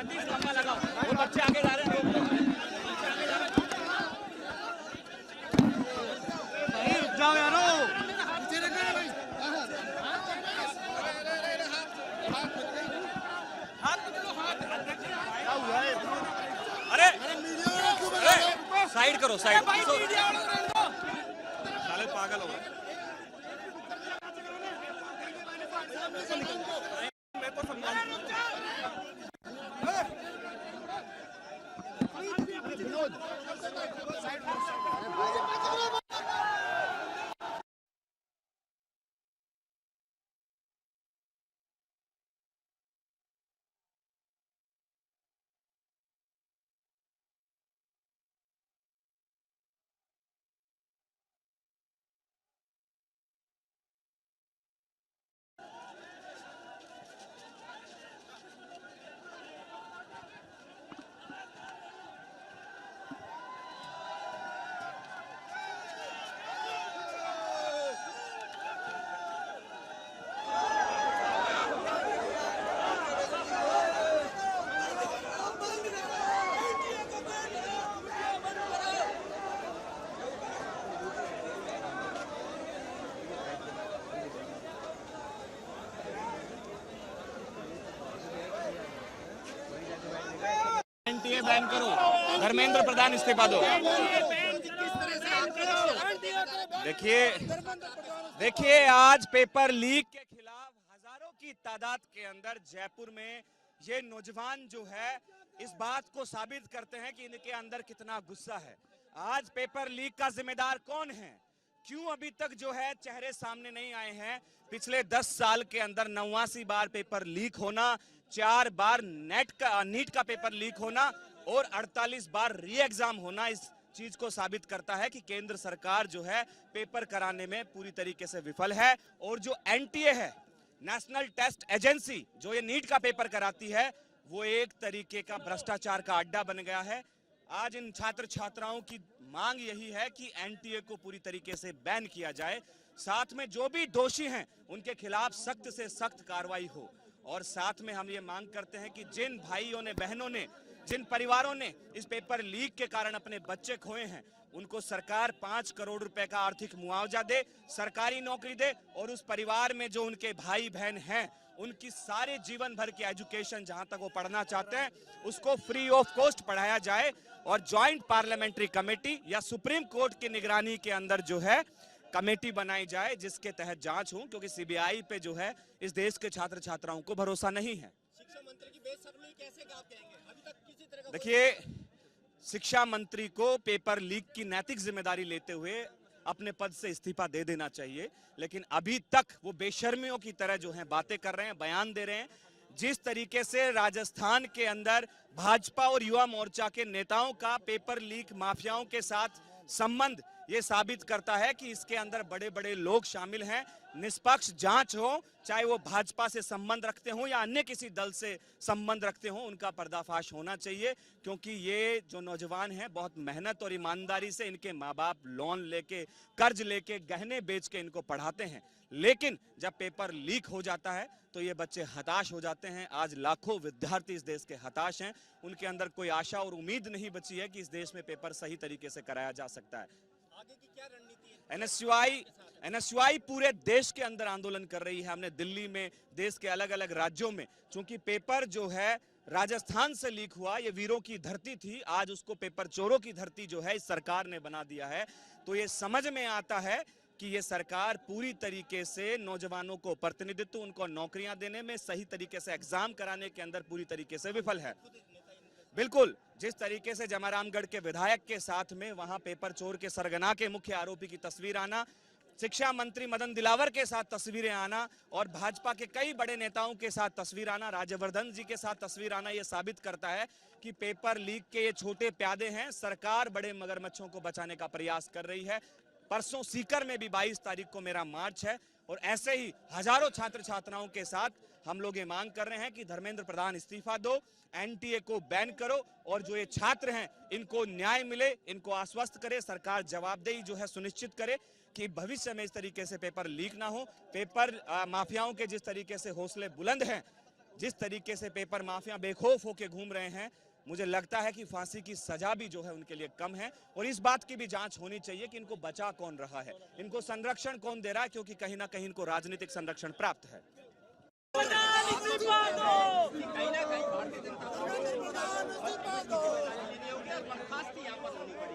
वो बच्चे आगे जा रहे हैं, रुक जाओ यारो। अरे साइड करो, साइड। साले पागल हो गए। मेरे को समझा। एनटीए बैन करो, धर्मेंद्र प्रधान इस्तीफा दो। देखिए आज पेपर लीक के खिलाफ हजारों की तादाद के अंदर जयपुर में ये नौजवान जो है इस बात को साबित करते हैं कि इनके अंदर कितना गुस्सा है। आज पेपर लीक का जिम्मेदार कौन है, क्यों अभी तक जो है चेहरे सामने नहीं आए हैं। पिछले 10 साल के अंदर 89 बार पेपर लीक होना, 4 बार नीट का पेपर लीक होना और 48 बार री एग्जाम होना इस चीज को साबित करता है कि केंद्र सरकार जो है पेपर कराने में पूरी तरीके से विफल है। और जो एनटीए है, नेशनल टेस्ट एजेंसी, जो ये नीट का पेपर कराती है, वो एक तरीके का भ्रष्टाचार का अड्डा बन गया है। आज इन छात्र छात्राओं की मांग यही है कि एनटीए को पूरी तरीके से बैन किया जाए, साथ में जो भी दोषी हैं उनके खिलाफ सख्त से सख्त कार्रवाई हो। और साथ में हम ये मांग करते हैं कि जिन भाइयों ने, बहनों ने, जिन परिवारों ने इस पेपर लीक के कारण अपने बच्चे खोए हैं, उनको सरकार 5 करोड़ रुपए का आर्थिक मुआवजा दे, सरकारी नौकरी दे और उस परिवार में जो उनके भाई बहन हैं उनकी सारे जीवन भर की एजुकेशन जहां तक वो पढ़ना चाहते हैं उसको फ्री ऑफ कॉस्ट पढ़ाया जाए। और ज्वाइंट पार्लियामेंट्री कमेटी या सुप्रीम कोर्ट की निगरानी के अंदर जो है कमेटी बनाई जाए जिसके तहत जांच हो, क्योंकि सीबीआई पे जो है इस देश के छात्र छात्राओं को भरोसा नहीं है। शिक्षा मंत्री की बेशर्मी कैसे आप कहेंगे? अभी तक किसी तरह का देखिए, शिक्षा मंत्री को पेपर लीक की नैतिक जिम्मेदारी लेते हुए अपने पद से इस्तीफा दे देना चाहिए, लेकिन अभी तक वो बेशर्मियों की तरह जो है बातें कर रहे हैं, बयान दे रहे हैं। जिस तरीके से राजस्थान के अंदर भाजपा और युवा मोर्चा के नेताओं का पेपर लीक माफियाओं के साथ संबंध, ये साबित करता है कि इसके अंदर बड़े बड़े लोग शामिल हैं। निष्पक्ष जांच हो, चाहे वो भाजपा से संबंध रखते हो या अन्य किसी दल से संबंध रखते हो, उनका पर्दाफाश होना चाहिए। क्योंकि ये जो नौजवान हैं बहुत मेहनत और ईमानदारी से इनके माँ बाप लोन लेके, कर्ज लेके, गहने बेच के इनको पढ़ाते हैं, लेकिन जब पेपर लीक हो जाता है तो ये बच्चे हताश हो जाते हैं। आज लाखों विद्यार्थी इस देश के हताश हैं, उनके अंदर कोई आशा और उम्मीद नहीं बची है कि इस देश में पेपर सही तरीके से कराया जा सकता है। आगे की क्या रणनीति है? एनएसयूआई पूरे देश के अंदर आंदोलन कर रही है। हमने दिल्ली में, देश के अलग अलग राज्यों में, चूंकि पेपर जो है राजस्थान से लीक हुआ, ये वीरों की धरती थी, आज उसको पेपर चोरों की धरती जो है इस सरकार ने बना दिया है। तो ये समझ में आता है कि ये सरकार पूरी तरीके से नौजवानों को प्रतिनिधित्व, उनको नौकरियां देने में, सही तरीके से एग्जाम कराने के अंदर पूरी तरीके से विफल है। बिल्कुल, जिस तरीके से जमारामगढ़ के विधायक के साथ में वहां पेपर चोर के सरगना के मुख्य आरोपी की तस्वीर आना, शिक्षा मंत्री मदन दिलावर के साथ तस्वीरें आना और भाजपा के कई बड़े नेताओं के साथ तस्वीर आना, राज्यवर्धन जी के साथ तस्वीर आना, यह साबित करता है कि पेपर लीक के ये छोटे प्यादे हैं। सरकार बड़े मगरमच्छों को बचाने का प्रयास कर रही है। परसों सीकर में भी 22 तारीख को मेरा मार्च है और ऐसे ही हजारों छात्र छात्राओं के साथ हम लोग ये मांग कर रहे हैं कि धर्मेंद्र प्रधान इस्तीफा दो, एनटीए को बैन करो और जो ये छात्र हैं इनको न्याय मिले, इनको आश्वस्त करे, सरकार जवाबदेही जो है सुनिश्चित करे कि भविष्य में इस तरीके से पेपर लीक ना हो। पेपर माफियाओं के जिस तरीके से हौसले बुलंद हैं, जिस तरीके से पेपर माफिया बेखौफ होकर घूम रहे हैं, मुझे लगता है कि फांसी की सजा भी जो है उनके लिए कम है। और इस बात की भी जांच होनी चाहिए कि इनको बचा कौन रहा है, इनको संरक्षण कौन दे रहा है, क्योंकि कहीं ना कहीं इनको राजनीतिक संरक्षण प्राप्त है। कहीं ना कहीं भारतीय जनता पार्टी लेनी होगी और बर्खास्ती यहाँ पर होनी पड़ेगी।